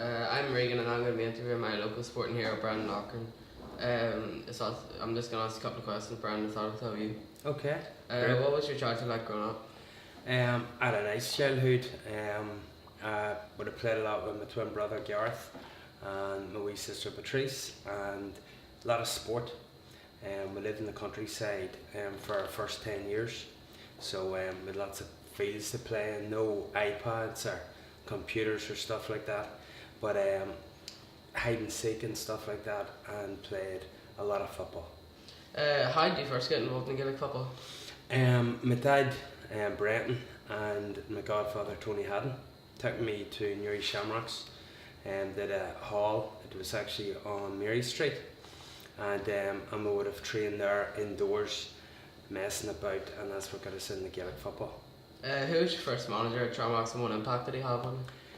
I'm Regan and I'm going to be interviewing my local sporting hero, Rioghan Loughran. I'm just going to ask a couple of questions, Brandon. I thought I'd tell you. Okay. What was your childhood like growing up? I had a nice childhood. I would have played a lot with my twin brother Gareth and my wee sister Patrice, and a lot of sport. We lived in the countryside for our first 10 years, so we had lots of fields to play in, no iPads or computers or stuff like that, but hide and seek and stuff like that, and played a lot of football. How did you first get involved in Gaelic football? My dad, Brenton, and my godfather Tony Haddon took me to Newry Shamrocks and did a hall. It was actually on Mary Street, and we would have trained there indoors, messing about, and that's what got us into Gaelic football. Who was your first manager at Shamrocks and what impact did he have on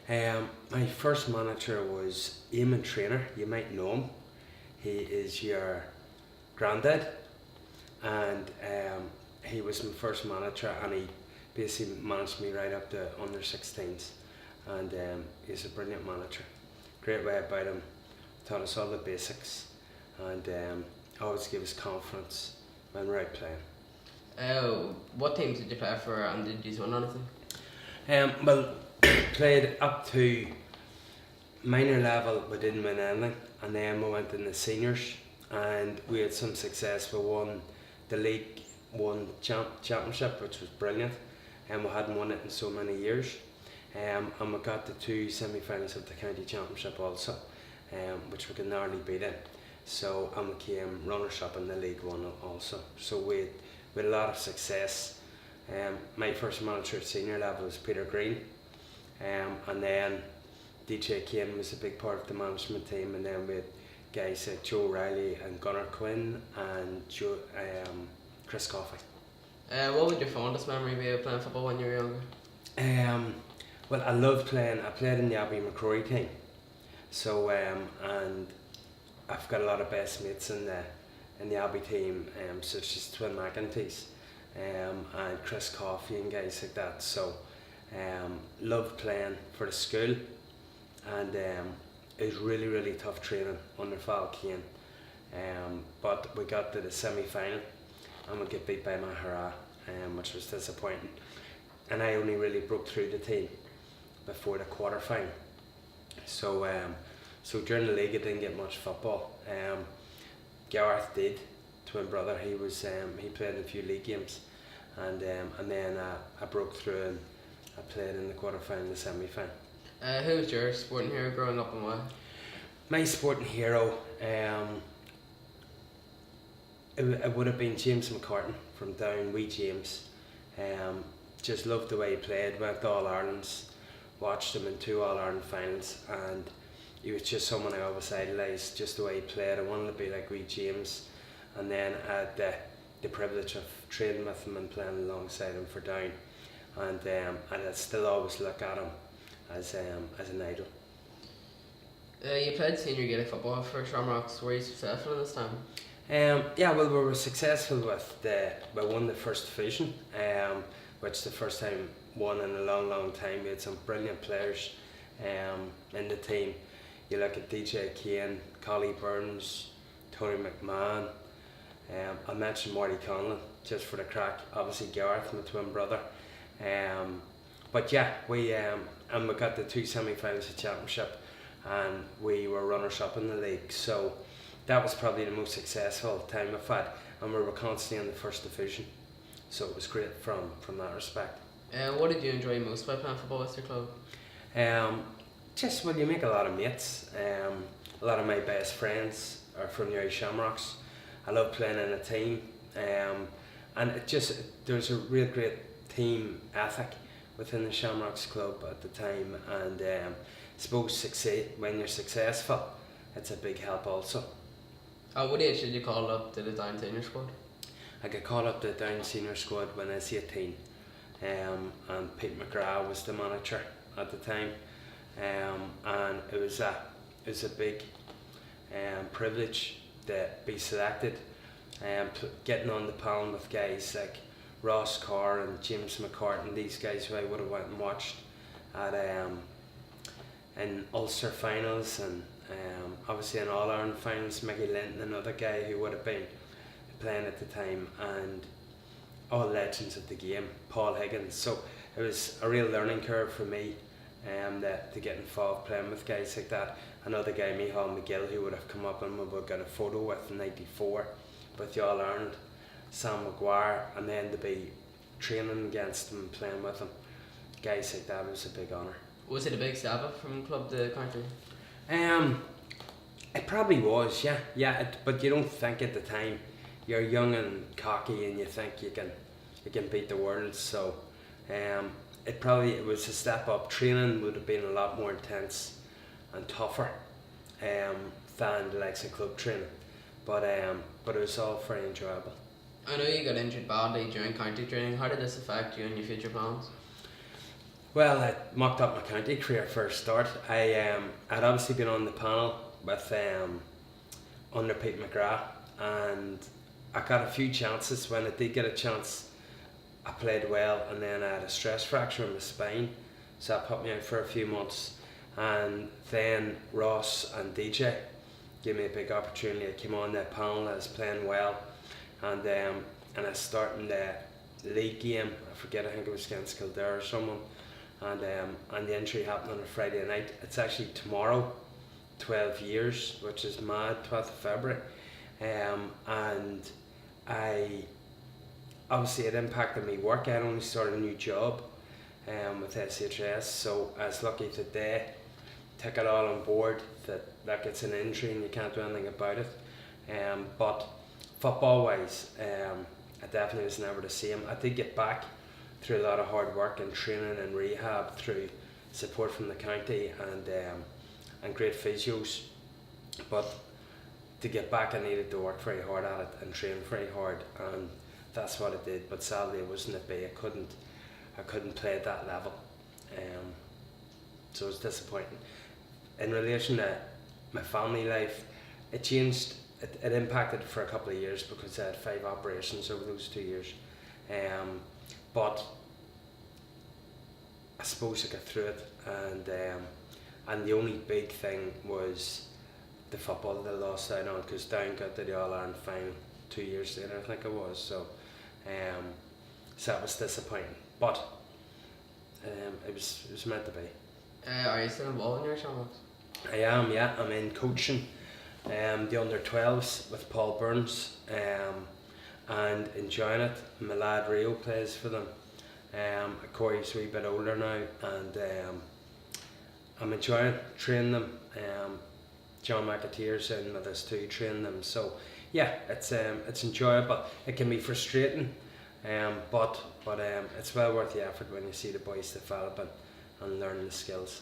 you? My first manager was Eamon Trainer. You might know him. He is your granddad, and he was my first manager, and he basically managed me right up to under 16s, and he's a brilliant manager. Great way about him, taught us all the basics, and always gave us confidence when we were out playing. What teams did you play for and did you win anything? Well, played up to minor level, we didn't win anything, and then we went in the seniors and we had some success. We won the League One championship, which was brilliant, and we hadn't won it in so many years. And we got the two semi-finals of the county championship also, which we could narrowly beat in. So, and we came runners-up in the League One also. So we had a lot of success. My first manager at senior level was Peter Green, and then DJ Kane was a big part of the management team, and then we had guys like Joe Riley and Gunnar Quinn and Chris Coffey. What would your fondest memory be of playing football when you were younger? Well, I loved playing. I played in the Abbey McCrory team, so and I've got a lot of best mates in the Abbey team, such as Twin McEntees, and Chris Coffey and guys like that. So loved playing for the school, and it was really tough training under Val Kane, but we got to the semi-final and we get beat by Mahara, which was disappointing, and I only really broke through the team before the quarter-final. So during the league I didn't get much football. Gareth did, twin brother, he played in a few league games, and then I broke through and I played in the quarter-final and the semi-final. Who was your sporting hero growing up and why? My sporting hero, it would have been James McCartan from Down, wee James. Just loved the way he played, went to All-Irelands, watched him in 2 All-Ireland finals, and he was just someone I always idolised, just the way he played. I wanted to be like wee James, and then I had the privilege of training with him and playing alongside him for Down, and I still always look at him as an idol. You played senior Gaelic football for Shamrocks. Were you successful in this time? Yeah, well, we were successful we won the first division, which the first time won in a long time. We had some brilliant players in the team. You look at DJ Kane, Collie Burns, Tony McMahon. I mentioned Marty Conlon just for the crack. Obviously Gareth, my twin brother. But yeah, we got the 2 semi-finals of championship, and we were runners-up in the league. So that was probably the most successful time I've had, and we were constantly in the first division. So it was great from that respect. What did you enjoy most about playing football with your club? Just when you make a lot of mates. A lot of my best friends are from Newry Shamrocks. I love playing in a team, and there's a real great team ethic within the Shamrocks club at the time, and I suppose when you're successful, it's a big help also. At what age did you call up to the Down senior squad? I got called up to the Down senior squad when I was 18, and Pete McGrath was the manager at the time, and it was a big privilege to be selected, getting on the panel with guys like Ross Carr and James McCartan, these guys who I would have went and watched at in Ulster finals, and obviously in All Ireland finals, Mickey Linton, another guy who would have been playing at the time, and all legends of the game, Paul Higgins. So it was a real learning curve for me, to get involved playing with guys like that. Another guy, Micheál McGill, who would have come up and we would have got a photo with in '94 with the All Ireland, Sam Maguire, and then to be training against him, playing with him, guys like that, was a big honour. Was it a big step up from club to country? It probably was, yeah. But you don't think at the time. You're young and cocky, and you think you can beat the world. So, it was a step up. Training would have been a lot more intense and tougher, than the likes of club training. But it was all very enjoyable. I know you got injured badly during county training. How did this affect you and your future plans? Well, I mucked up my county career for a start. I'd obviously been on the panel with under Pete McGrath, and I got a few chances. When I did get a chance, I played well, and then I had a stress fracture in my spine, so that put me out for a few months. And then Ross and DJ gave me a big opportunity. I came on that panel, I was playing well, and I was starting the league game. I think it was against Kildare or someone. And the injury happened on a Friday night. It's actually tomorrow, 12 years, which is mad, 12th of February. And obviously it impacted me work. I had only started a new job with SHS, so I was lucky that they took it all on board, that gets an injury and you can't do anything about it. But football wise, I definitely was never the same. I did get back through a lot of hard work and training and rehab, through support from the county and great physios. But to get back, I needed to work very hard at it and train very hard, and that's what I did. But sadly, it wasn't at bay. I couldn't play at that level, so it was disappointing. In relation to my family life, it changed. It impacted for a couple of years because I had 5 operations over those 2 years. But I suppose I got through it, and the only big thing was the football that I lost out on, because Down got to the All Ireland final 2 years later, I think it was. So that was disappointing, but it was meant to be. Are you still involved in your shamrocks? I am, yeah. I'm in coaching the under 12s with Paul Burns, and enjoying it. My lad Rio plays for them. Corey's a wee bit older now, and I'm enjoying training them. John McAteer's in with us too, training them. So yeah, it's enjoyable. It can be frustrating, but it's well worth the effort when you see the boys developing and learning the skills.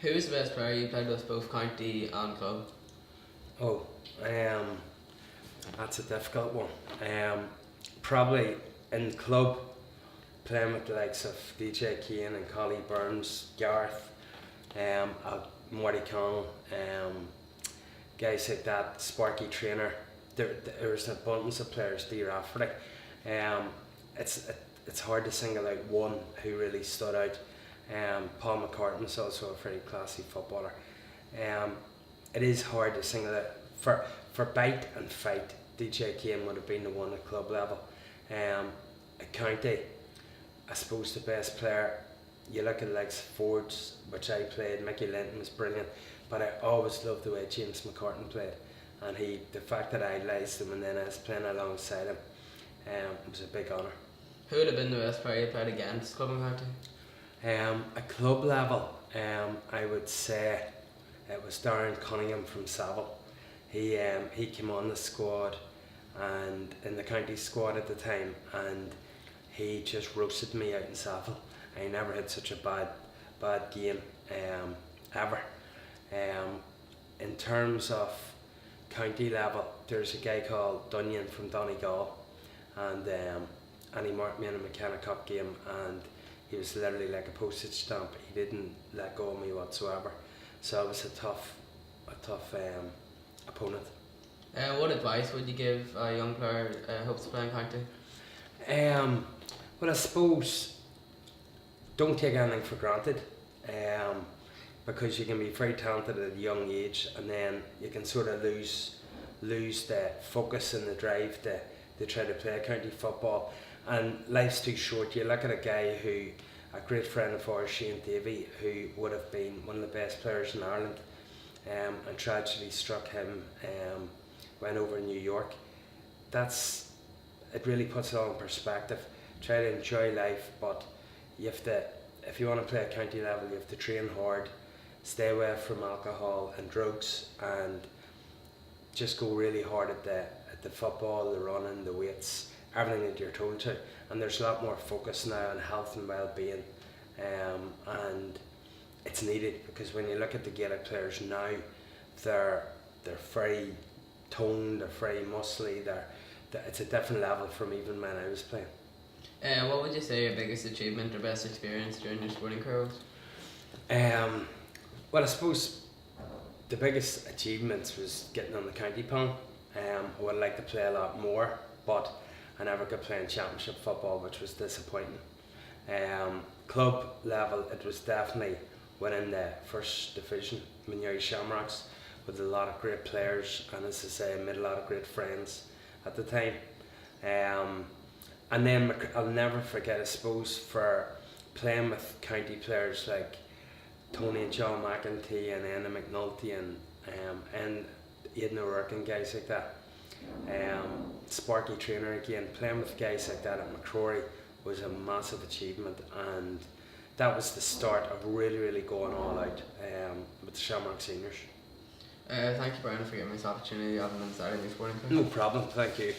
Who's the best player you played with, both county and club? Oh, that's a difficult one. Probably in club, playing with the likes of DJ Keane and Collie Burns, Gareth, Marty Connell, guys like that, Sparky Trainer. There's an abundance of players to your Rafferty. It's hard to single out one who really stood out. Paul McCartan's also a very classy footballer. It is hard to single out. For bite and fight, DJ Keane would have been the one at club level. At county, I suppose the best player, you look at like Fords, which I played, Mickey Linton was brilliant, but I always loved the way James McCartan played, and the fact that I idolized him and then I was playing alongside him, was a big honour. Who would have been the best player you played against, club and county? At club level, I would say it was Darren Cunningham from Saville. He came on the squad, and in the county squad at the time, and he just roasted me out in Saville. I never had such a bad game ever. In terms of county level, there's a guy called Dunyan from Donegal, and he marked me in a McKenna Cup game, and he was literally like a postage stamp. He didn't let go of me whatsoever. So it was a tough opponent. What advice would you give a young player who hopes to play in county? Well, I suppose don't take anything for granted. because you can be very talented at a young age, and then you can sort of lose the focus and the drive to try to play county football. And life's too short. You look at a guy who, a great friend of ours, Shane Davey, who would have been one of the best players in Ireland, and tragedy struck him, went over in New York. It really puts it all in perspective. Try to enjoy life, but you have to, if you want to play at county level, you have to train hard, stay away from alcohol and drugs, and just go really hard at the football, the running, the weights, everything that you're told to. And there's a lot more focus now on health and well-being, and it's needed, because when you look at the Gaelic players now, they're very toned, they're very muscly, it's a different level from even when I was playing. What would you say your biggest achievement or best experience during your sporting career was? Well, I suppose the biggest achievements was getting on the county panel. I would like to play a lot more, but I never could play in championship football, which was disappointing. Club level, it was definitely winning the first division, Minieri Shamrocks, with a lot of great players, and as I say, I made a lot of great friends at the time. And then I'll never forget, I suppose, for playing with county players like Tony and John McEntee and Anna McNulty and Aidan O'Rourke and guys like that. Sparky Trainer again, playing with guys like that at McCrory was a massive achievement, and that was the start of really going all out with the Shamrock Seniors. Thank you, Brian, for giving me this opportunity of an insight in your sporting career. No problem, thank you.